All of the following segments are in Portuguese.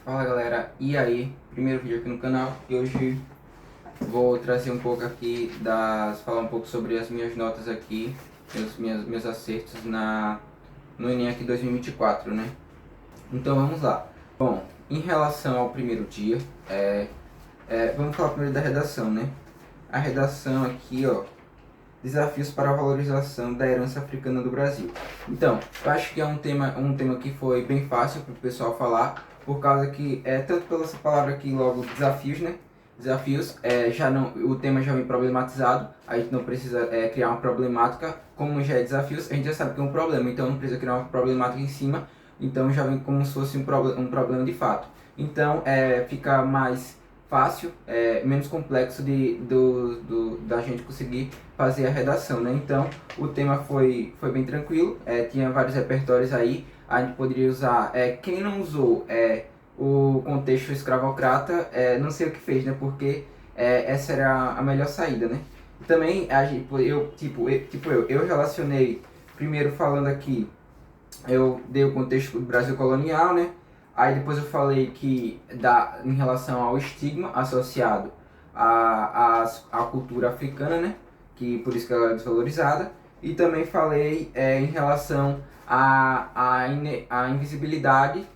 Fala galera, e aí? Primeiro vídeo aqui no canal e hoje vou trazer um pouco aqui falar um pouco sobre as minhas notas aqui, meus acertos no Enem aqui 2024, né? Então vamos lá. Bom, em relação ao primeiro dia, vamos falar primeiro da redação, né? A redação aqui, ó, desafios para a valorização da herança africana do Brasil. Então, eu acho que é um tema que foi bem fácil para o pessoal falar, por causa que, tanto pela essa palavra aqui, logo, desafios, né? Desafios, já não, o tema já vem problematizado, a gente não precisa criar uma problemática, como já é desafios, a gente já sabe que é um problema, então não precisa criar uma problemática em cima, então já vem como se fosse um problema de fato. Então, fica mais fácil, menos complexo da gente conseguir fazer a redação, né? Então, o tema foi bem tranquilo, tinha vários repertórios aí, a gente poderia usar, quem não usou o contexto escravocrata, não sei o que fez, né? Porque essa era a melhor saída, né? Também, eu relacionei, primeiro falando aqui, eu dei o contexto do Brasil colonial, né? Aí depois eu falei que em relação ao estigma associado à cultura africana, né? Que por isso que ela é desvalorizada. E também falei em relação à invisibilidade,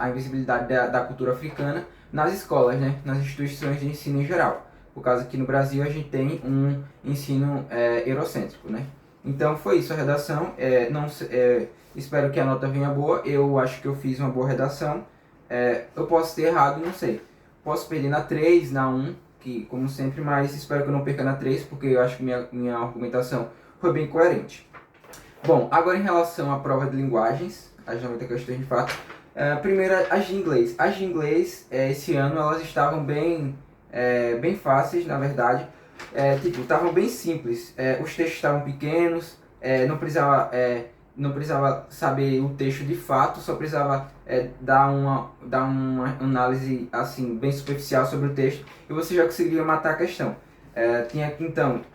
a invisibilidade da cultura africana nas escolas, né? Nas instituições de ensino em geral. Por causa que no Brasil a gente tem um ensino eurocêntrico, né? Então foi isso a redação. Não, espero que a nota venha boa. Eu acho que eu fiz uma boa redação. Eu posso ter errado, não sei. Posso perder na 3, na 1, que como sempre, mas espero que eu não perca na 3, porque eu acho que minha argumentação foi bem coerente. Bom, agora em relação à prova de linguagens, as 90 questões de fato. Primeiro, as de inglês. As de inglês, esse ano, elas estavam bem fáceis, na verdade. Estavam bem simples. Os textos estavam pequenos, não precisava saber o texto de fato, só precisava dar uma análise assim bem superficial sobre o texto e você já conseguiria matar a questão.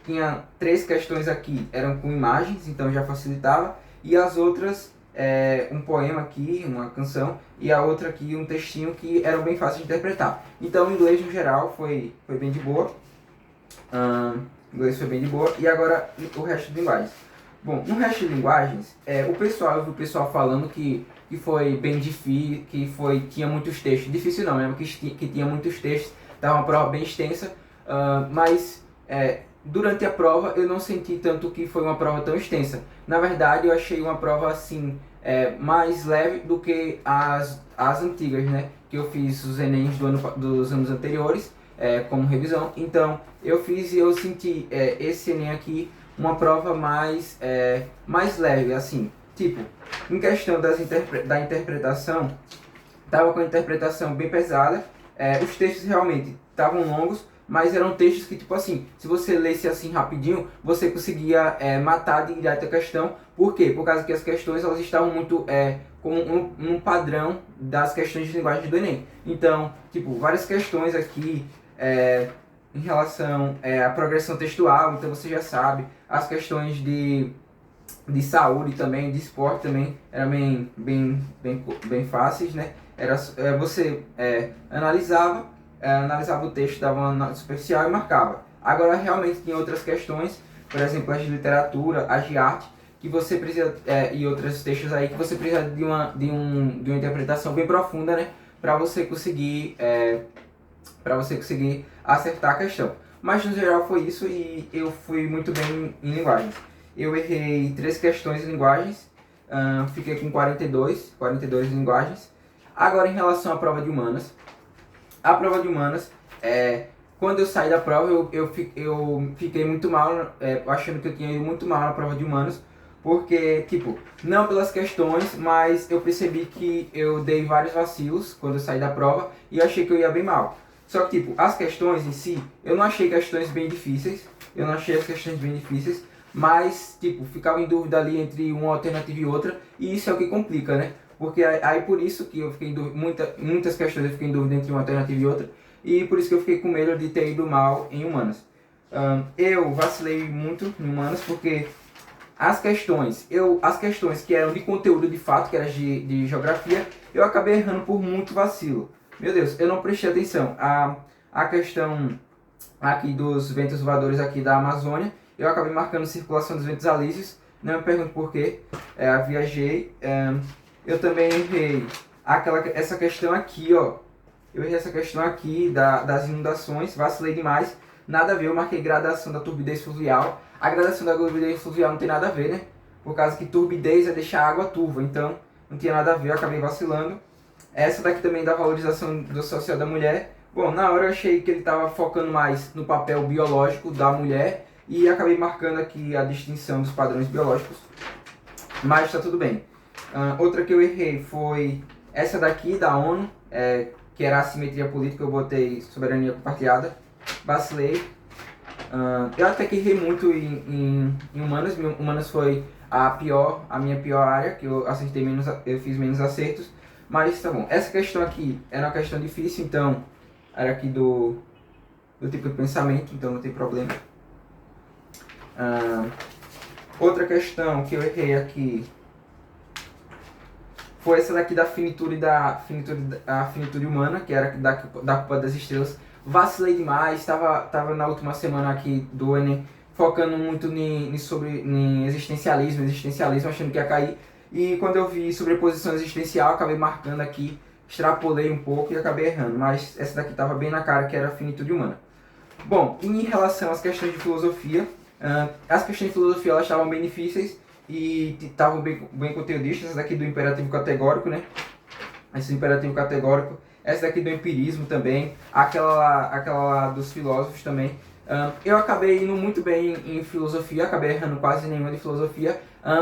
Tinha 3 questões aqui, eram com imagens, então já facilitava, e as outras, um poema aqui, uma canção, e a outra aqui, um textinho que eram bem fáceis de interpretar. Então o inglês no geral foi bem de boa. Inglês foi bem de boa. E agora o resto de linguagens. Bom, no resto de linguagens, eu vi o pessoal falando que foi bem difícil, tinha muitos textos. Difícil não, mesmo que tinha muitos textos, estava uma prova bem extensa, mas durante a prova eu não senti tanto que foi uma prova tão extensa. Na verdade, eu achei uma prova assim, mais leve do que as antigas, né? Que eu fiz os Enems dos anos anteriores, como revisão. Então, eu senti esse Enem aqui uma prova mais leve, assim. Tipo, em questão da interpretação, tava com a interpretação bem pesada. Os textos realmente estavam longos, mas eram textos que, tipo assim, se você lesse assim rapidinho, você conseguia matar direto a questão. Por quê? Por causa que as questões elas estavam muito com um padrão das questões de linguagem do Enem. Então, tipo, várias questões aqui em relação à progressão textual, então você já sabe. As questões de saúde também, de esporte também, eram bem fáceis, né? Você analisava o texto, dava uma nota superficial e marcava. Agora, realmente, tinha outras questões, por exemplo, as de literatura, as de arte, que você precisa, e outros textos aí, que você precisa de uma interpretação bem profunda, né? Para você conseguir acertar a questão. Mas no geral foi isso e eu fui muito bem em linguagens. Eu errei 3 questões em linguagens, fiquei com 42 em linguagens. Agora em relação à prova de humanas. A prova de humanas, quando eu saí da prova eu fiquei muito mal, achando que eu tinha ido muito mal na prova de humanas. Porque, tipo, não pelas questões, mas eu percebi que eu dei vários vacilos quando eu saí da prova e eu achei que eu ia bem mal. Só que, tipo, as questões em si, eu não achei questões bem difíceis, mas, tipo, ficava em dúvida ali entre uma alternativa e outra, e isso é o que complica, né? Porque aí por isso que eu fiquei em dúvida, muitas questões eu fiquei em dúvida entre uma alternativa e outra, e por isso que eu fiquei com medo de ter ido mal em humanas. Eu vacilei muito em humanas, porque as questões que eram de conteúdo de fato, que eram de geografia, eu acabei errando por muito vacilo. Meu Deus, eu não prestei atenção. A questão aqui dos ventos voadores aqui da Amazônia, eu acabei marcando circulação dos ventos alísios, não me pergunto por quê, viajei. Eu também errei essa questão aqui, ó. Eu errei essa questão aqui das inundações, vacilei demais. Nada a ver, eu marquei gradação da turbidez fluvial. A gradação da turbidez fluvial não tem nada a ver, né? Por causa que turbidez é deixar a água turva, então não tinha nada a ver, eu acabei vacilando. Essa daqui também da valorização do social da mulher. Bom, na hora eu achei que ele estava focando mais no papel biológico da mulher e acabei marcando aqui a distinção dos padrões biológicos, mas está tudo bem. Outra que eu errei foi essa daqui da ONU, que era a assimetria política, eu botei soberania compartilhada, vacilei. Eu até que errei muito em humanas. Humanas foi a minha pior área, que eu acertei menos, eu fiz menos acertos, mas tá bom. Essa questão aqui era uma questão difícil, então era aqui do tipo de pensamento, então não tem problema. Outra questão que eu errei aqui foi essa daqui da finitude humana, que era da culpa das estrelas. Vacilei demais, tava na última semana aqui do Enem focando muito em existencialismo, achando que ia cair. E quando eu vi sobreposição existencial, acabei marcando aqui, extrapolei um pouco e acabei errando. Mas essa daqui estava bem na cara, que era a finitude humana. Bom, em relação às questões de filosofia, as questões de filosofia elas estavam bem difíceis e estavam bem conteudistas. Essa daqui do imperativo categórico, né? Esse imperativo categórico. Essa daqui do empirismo também, aquela dos filósofos também. Eu acabei indo muito bem em filosofia, acabei errando quase nenhuma de filosofia,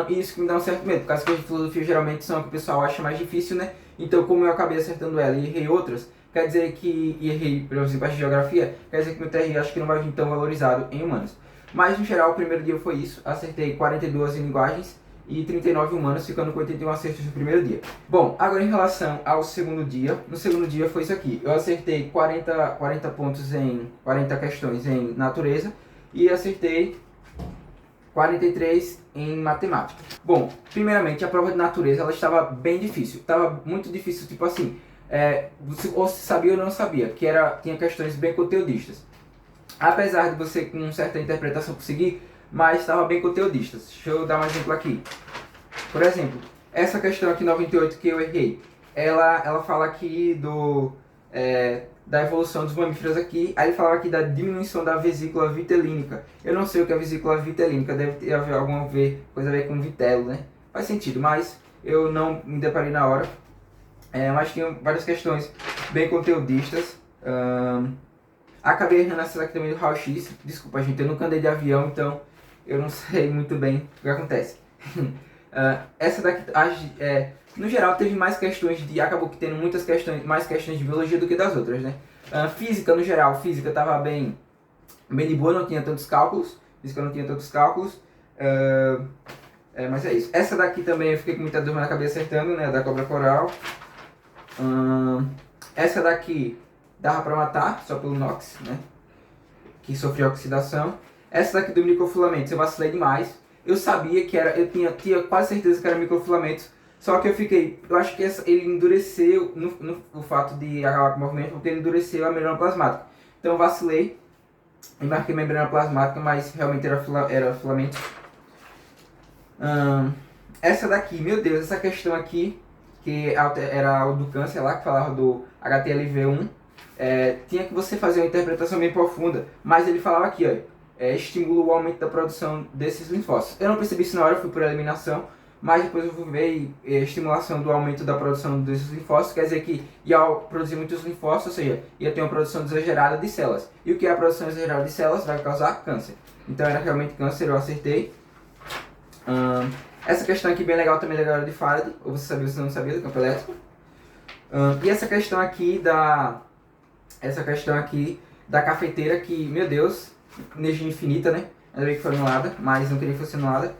e isso que me dá um certo medo, porque as coisas de filosofia geralmente são o que o pessoal acha mais difícil, né? Então, como eu acabei acertando ela e errei outras, quer dizer que, por exemplo, a geografia, quer dizer que meu TRI acho que não vai vir tão valorizado em humanos. Mas, no geral, o primeiro dia foi isso, acertei 42 em linguagens, e 39 humanos, ficando com 81 acertos no primeiro dia. Bom, agora em relação ao segundo dia, no segundo dia foi isso aqui. Eu acertei 40 pontos em 40 questões em natureza e acertei 43 em matemática. Bom, primeiramente a prova de natureza ela estava bem difícil, estava muito difícil, tipo assim, ou se sabia ou não sabia, que tinha questões bem conteudistas. Apesar de você com certa interpretação conseguir, mas estava bem conteudistas. Deixa eu dar um exemplo aqui. Por exemplo, essa questão aqui 98 que eu errei, ela fala aqui da evolução dos mamíferos aqui, aí ele falava aqui da diminuição da vesícula vitelínica. Eu não sei o que é vesícula vitelínica, deve ter alguma coisa a ver com vitelo, né? Faz sentido, mas eu não me deparei na hora. Mas tinha várias questões bem conteudistas. Acabei errando essa daqui também do raio-x. Desculpa, gente, eu nunca andei de avião, então eu não sei muito bem o que acontece. Essa daqui, no geral, teve mais questões acabou que tendo mais questões de biologia do que das outras, né? Física, no geral, física estava bem de boa, não tinha tantos cálculos. Mas é isso. Essa daqui também eu fiquei com muita dúvida na cabeça acertando, né? Da cobra coral. Essa daqui dava pra matar, só pelo NOx, né? Que sofreu oxidação. Essa daqui do microfilamentos eu vacilei demais. Eu sabia que eu tinha quase certeza que era microfilamentos. Só que eu acho que ele endureceu no fato de acabar com o movimento, porque ele endureceu a membrana plasmática. Então eu vacilei e marquei membrana plasmática, mas realmente era filamento. Essa daqui, meu Deus, essa questão aqui, que era o do câncer lá, que falava do HTLV1, tinha que você fazer uma interpretação bem profunda, mas ele falava aqui, ó, estimula o aumento da produção desses linfócitos. Eu não percebi isso na hora, eu fui por eliminação, mas depois eu fui ver estimulação do aumento da produção desses linfócitos, quer dizer que ia produzir muitos linfócitos, ou seja, ia ter uma produção exagerada de células. E o que é a produção exagerada de células vai causar câncer. Então era realmente câncer, eu acertei. Essa questão aqui bem legal também era de Faraday, ou você sabia ou você não sabia, do campo elétrico. E essa questão aqui da cafeteira, que, meu Deus, energia infinita, né? Ainda bem que foi anulada, mas não queria que fosse anulada.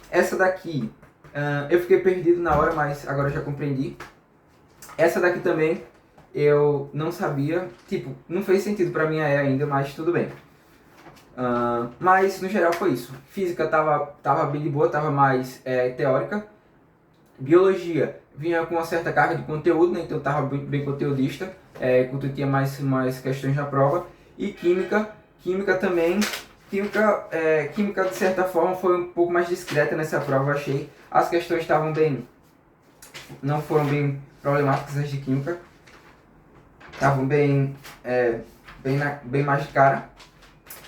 Essa daqui, eu fiquei perdido na hora, mas agora eu já compreendi. Essa daqui também, eu não sabia, tipo, não fez sentido pra mim ainda, mas tudo bem. Mas no geral foi isso. Física tava bem de boa, tava mais teórica. Biologia vinha com uma certa carga de conteúdo, né? Então tava bem conteudista, quando tinha mais questões na prova. E química também. Química de certa forma foi um pouco mais discreta nessa prova, eu achei. As questões não foram bem problemáticas as de química. Estavam bem mais de cara.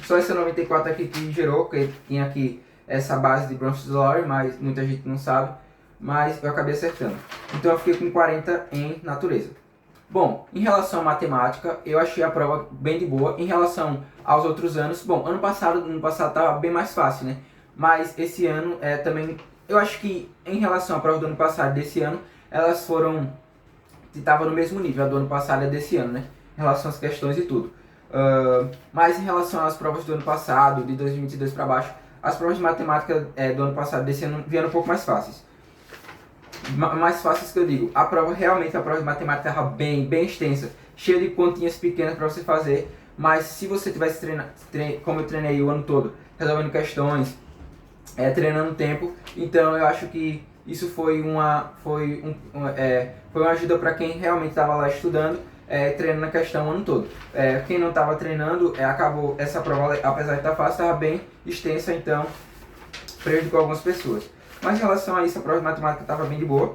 Só esse 94 aqui que gerou, que tinha aqui essa base de Bronfus Lore, mas muita gente não sabe. Mas eu acabei acertando. Então eu fiquei com 40 em natureza. Bom, em relação à matemática, eu achei a prova bem de boa. Em relação aos outros anos, bom, ano passado estava bem mais fácil, né? Mas esse ano também, eu acho que em relação à prova do ano passado e desse ano, elas estavam no mesmo nível, a do ano passado e desse ano, né? Em relação às questões e tudo. Mas em relação às provas do ano passado, de 2022 para baixo, as provas de matemática do ano passado e desse ano vieram um pouco mais fáceis. Mais fáceis que eu digo, a prova de matemática estava bem extensa, cheia de continhas pequenas para você fazer, mas se você tivesse como eu treinei o ano todo, resolvendo questões, treinando tempo, então eu acho que isso foi uma ajuda para quem realmente estava lá estudando, treinando a questão o ano todo. Quem não estava treinando, acabou essa prova, apesar de estar fácil, estava bem extensa, então prejudicou algumas pessoas. Mas em relação a isso, a prova de matemática estava bem de boa.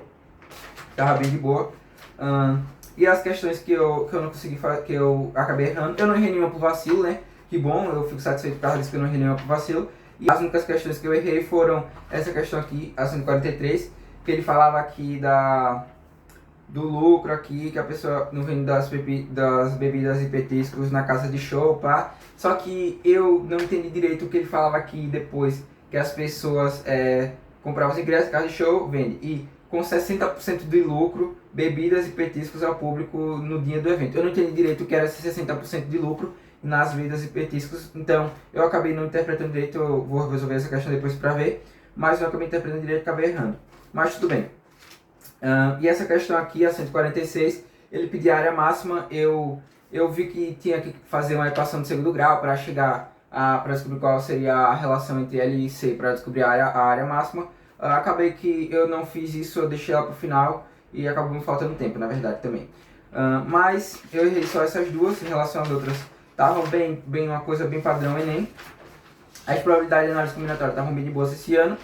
E as questões que eu não consegui fazer, que eu acabei errando, eu não errei nenhuma por vacilo, né? Que bom, eu fico satisfeito por causa disso que eu não errei nenhuma por vacilo. E as únicas questões que eu errei foram essa questão aqui, a 143, que ele falava aqui do lucro aqui, que a pessoa não vende das bebidas e petiscos na casa de show, pá. Só que eu não entendi direito o que ele falava aqui depois, que as pessoas compravam os ingressos, casa de show, vende. E com 60% de lucro, bebidas e petiscos ao público no dia do evento. Eu não entendi direito o que era esse 60% de lucro nas bebidas e petiscos, então eu acabei não interpretando direito, eu vou resolver essa questão depois pra ver, mas eu acabei interpretando direito e acabei errando. Mas tudo bem. E essa questão aqui, a 146, ele pedia a área máxima, eu vi que tinha que fazer uma equação de segundo grau para chegar para descobrir qual seria a relação entre L e C para descobrir a área máxima. Acabei que eu não fiz isso, eu deixei ela para o final e acabou me faltando tempo, na verdade, também. Mas eu errei só essas duas, em relação às outras estavam bem uma coisa bem padrão Enem. As probabilidades de análise combinatória estavam bem de boas esse ano.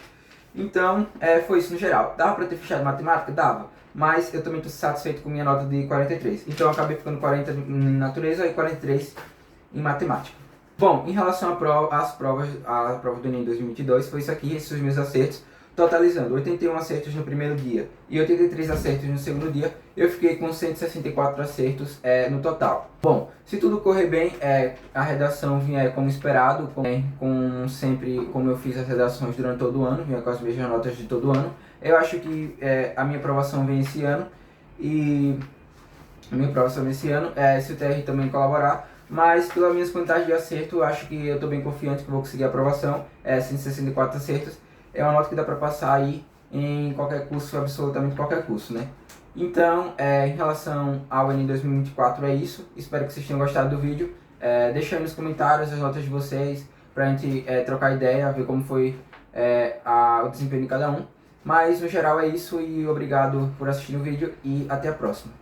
Então, foi isso no geral. Dava para ter fechado matemática? Dava. Mas eu também estou satisfeito com minha nota de 43. Então eu acabei ficando 40 em natureza e 43 em matemática. Bom, em relação às provas, a prova do Enem 2022, foi isso aqui, esses são os meus acertos. Totalizando 81 acertos no primeiro dia e 83 acertos no segundo dia, eu fiquei com 164 acertos no total. Bom, se tudo correr bem, a redação vinha como esperado, como eu fiz as redações durante todo o ano, vinha com as mesmas notas de todo ano. Eu acho que a minha aprovação vem esse ano, se o TR também colaborar. Mas pelas minhas quantidades de acerto, eu acho que eu estou bem confiante que vou conseguir a aprovação, 164 acertos. É uma nota que dá para passar aí em qualquer curso, absolutamente qualquer curso, né? Então, em relação ao Enem 2024 é isso. Espero que vocês tenham gostado do vídeo. Deixa aí nos comentários as notas de vocês, pra gente trocar ideia, ver como foi o desempenho de cada um. Mas, no geral, é isso e obrigado por assistir o vídeo e até a próxima.